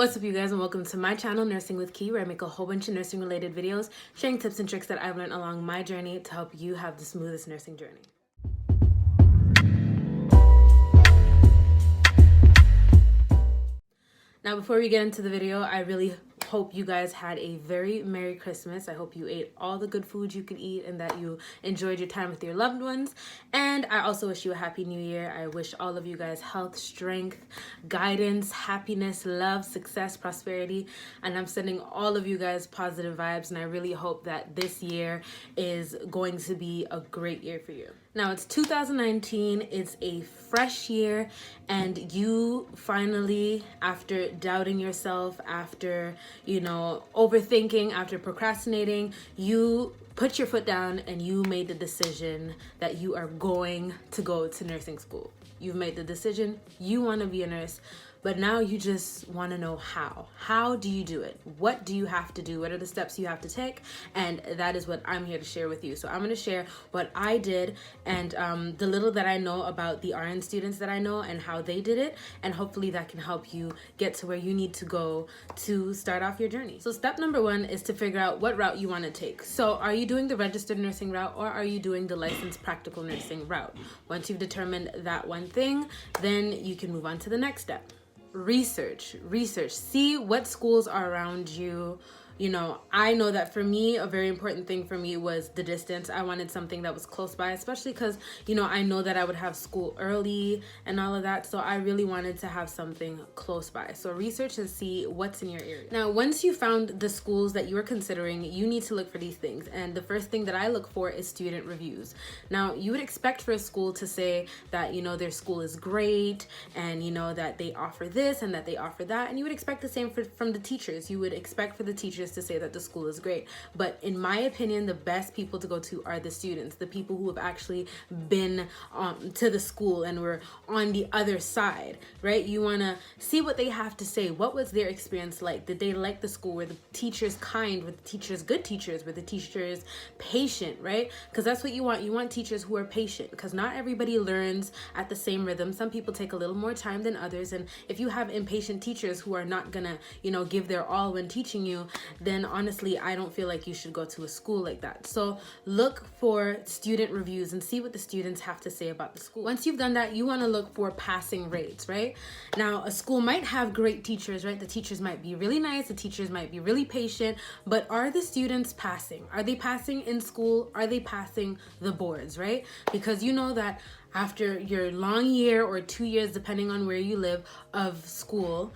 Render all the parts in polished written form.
What's up, you guys, and welcome to my channel, Nursing with Key, where I make a whole bunch of nursing related videos sharing tips and tricks that I've learned along my journey to help you have the smoothest nursing journey. Now, before we get into the video, I really hope you guys had a very Merry Christmas. I hope you ate all the good food you could eat and that you enjoyed your time with your loved ones. And I also wish you a Happy New Year. I wish all of you guys health, strength, guidance, happiness, love, success, prosperity. And I'm sending all of you guys positive vibes. And I really hope that this year is going to be a great year for you. Now, it's 2019, it's a fresh year, and you finally, after doubting yourself, after, overthinking, after procrastinating, you put your foot down and you made the decision that you are going to go to nursing school. You've made the decision, you want to be a nurse, but now you just want to know how. How do you do it? What do you have to do? What are the steps you have to take? And that is what I'm here to share with you. So I'm going to share what I did and the little that I know about the RN students that I know and how they did it. And hopefully that can help you get to where you need to go to start off your journey. So step number one is to figure out what route you want to take. So are you doing the registered nursing route or are you doing the licensed practical nursing route? Once you've determined that one thing, then you can move on to the next step. Research, see what schools are around you. I know that for me, a very important thing for me was the distance. I wanted something that was close by, especially because, I know that I would have school early and all of that. So I really wanted to have something close by. So research and see what's in your area. Now, once you found the schools that you are considering, you need to look for these things. And the first thing that I look for is student reviews. Now, you would expect for a school to say that, their school is great and, that they offer this and that they offer that. And you would expect the same from the teachers. You would expect for the teachers to say that the school is great. But in my opinion, the best people to go to are the students, the people who have actually been to the school and were on the other side, right? You want to see what they have to say. What was their experience like? Did they like the school? Were the teachers kind? Were the teachers good teachers? Were the teachers patient, right? Because that's what you want. You want teachers who are patient, because not everybody learns at the same rhythm. Some people take a little more time than others. And if you have impatient teachers who are not gonna, give their all when teaching you, then honestly, I don't feel like you should go to a school like that. So look for student reviews and see what the students have to say about the school. Once you've done that, you want to look for passing rates, right? Now, a school might have great teachers, right? The teachers might be really nice, the teachers might be really patient, but are the students passing? Are they passing in school? Are they passing the boards, right? Because you know that after your long year or 2 years, depending on where you live, of school,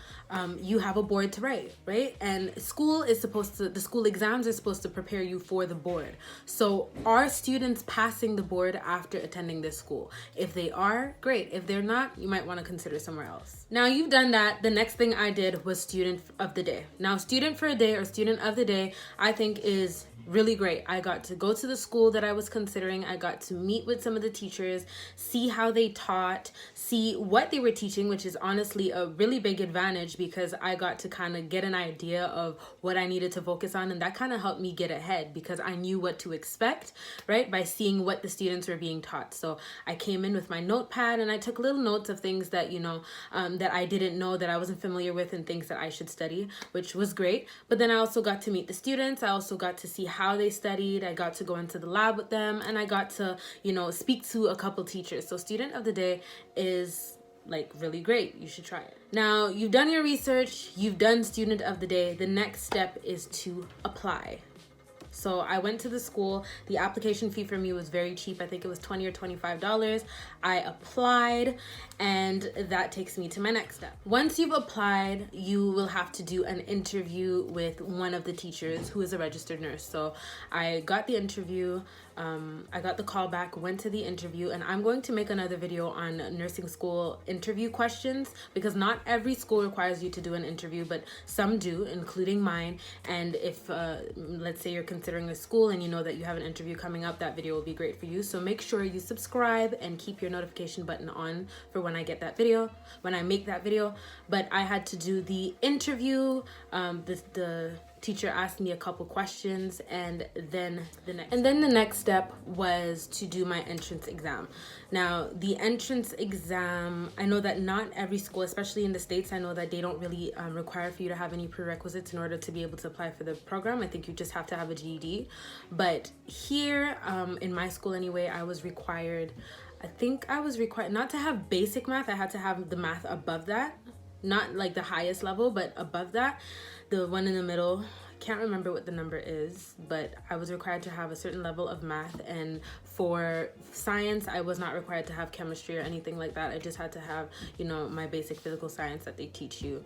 you have a board to write, right? And the school exams are supposed to prepare you for the board. So are students passing the board after attending this school? If they are, great. If they're not, you might want to consider somewhere else. Now you've done that. The next thing I did was student of the day. Now, student for a day or student of the day, I think is really great. I got to go to the school that I was considering. I got to meet with some of the teachers, see how they taught, see what they were teaching, which is honestly a really big advantage because I got to kind of get an idea of what I needed to focus on. And that kind of helped me get ahead because I knew what to expect, right? By seeing what the students were being taught. So I came in with my notepad and I took little notes of things that, that I didn't know, that I wasn't familiar with, and things that I should study, which was great. But then I also got to meet the students. I also got to see how they studied. I got to go into the lab with them, and I got to, speak to a couple teachers. So student of the day is really great. You should try it. Now, you've done your research, you've done student of the day. The next step is to apply. So I went to the school. The application fee for me was very cheap. I think it was $20 or $25. I applied, and that takes me to my next step. Once you've applied, you will have to do an interview with one of the teachers who is a registered nurse. So I got the interview. I got the call back, went to the interview, and I'm going to make another video on nursing school interview questions because not every school requires you to do an interview, but some do, including mine. And if, let's say you're considering a school and you know that you have an interview coming up, that video will be great for you. So make sure you subscribe and keep your notification button on for when I get that video, when I make that video. But I had to do the interview, the teacher asked me a couple questions, and then the next step was to do my entrance exam. Now, the entrance exam, I know that not every school, especially in the States, I know that they don't really require for you to have any prerequisites in order to be able to apply for the program. I think you just have to have a GED. But here, in my school anyway, I was required not to have basic math. I had to have the math above that, not like the highest level, but above that, the one in the middle. Can't remember what the number is, but I was required to have a certain level of math. And for science, I was not required to have chemistry or anything like that. I just had to have, you know, my basic physical science that they teach you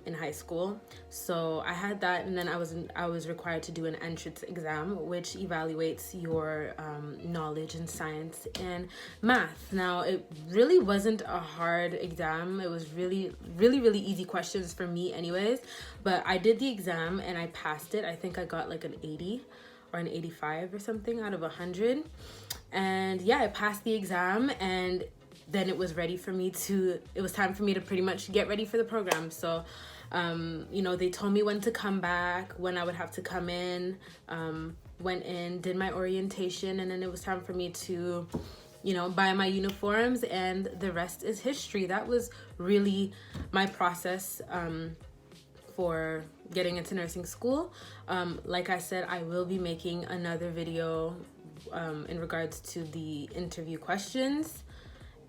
in high school. So I had that, and then I was required to do an entrance exam, which evaluates your knowledge in science and math. Now, it really wasn't a hard exam. It was really easy questions for me anyways, but I did the exam and I passed it. I think I got like an 80 or an 85 or something out of 100. And yeah, I passed the exam, and then it was time for me to pretty much get ready for the program. So you know, they told me when to come back, when I would have to come in, went in, did my orientation, and then it was time for me to, you know, buy my uniforms, and the rest is history. That was really my process for getting into nursing school. Like I said, I will be making another video in regards to the interview questions.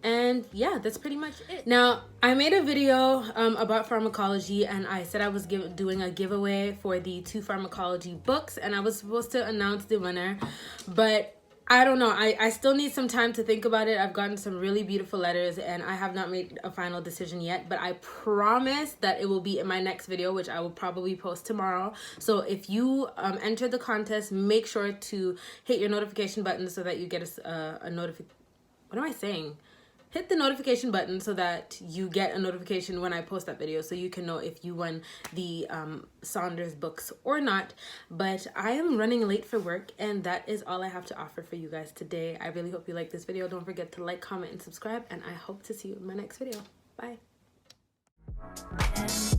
And yeah, that's pretty much it. Now, I made a video about pharmacology, and I said I was doing a giveaway for the 2 pharmacology books, and I was supposed to announce the winner, but I don't know. I still need some time to think about it. I've gotten some really beautiful letters, and I have not made a final decision yet, but I promise that it will be in my next video, which I will probably post tomorrow. So if you enter the contest, make sure to hit your notification button so that you get a notification. What am I saying? Hit the notification button so that you get a notification when I post that video, so you can know if you won the Saunders books or not. But I am running late for work, and that is all I have to offer for you guys today. I really hope you like this video. Don't forget to like, comment, and subscribe, and I hope to see you in my next video. Bye.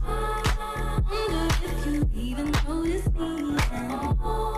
I wonder if you even notice me.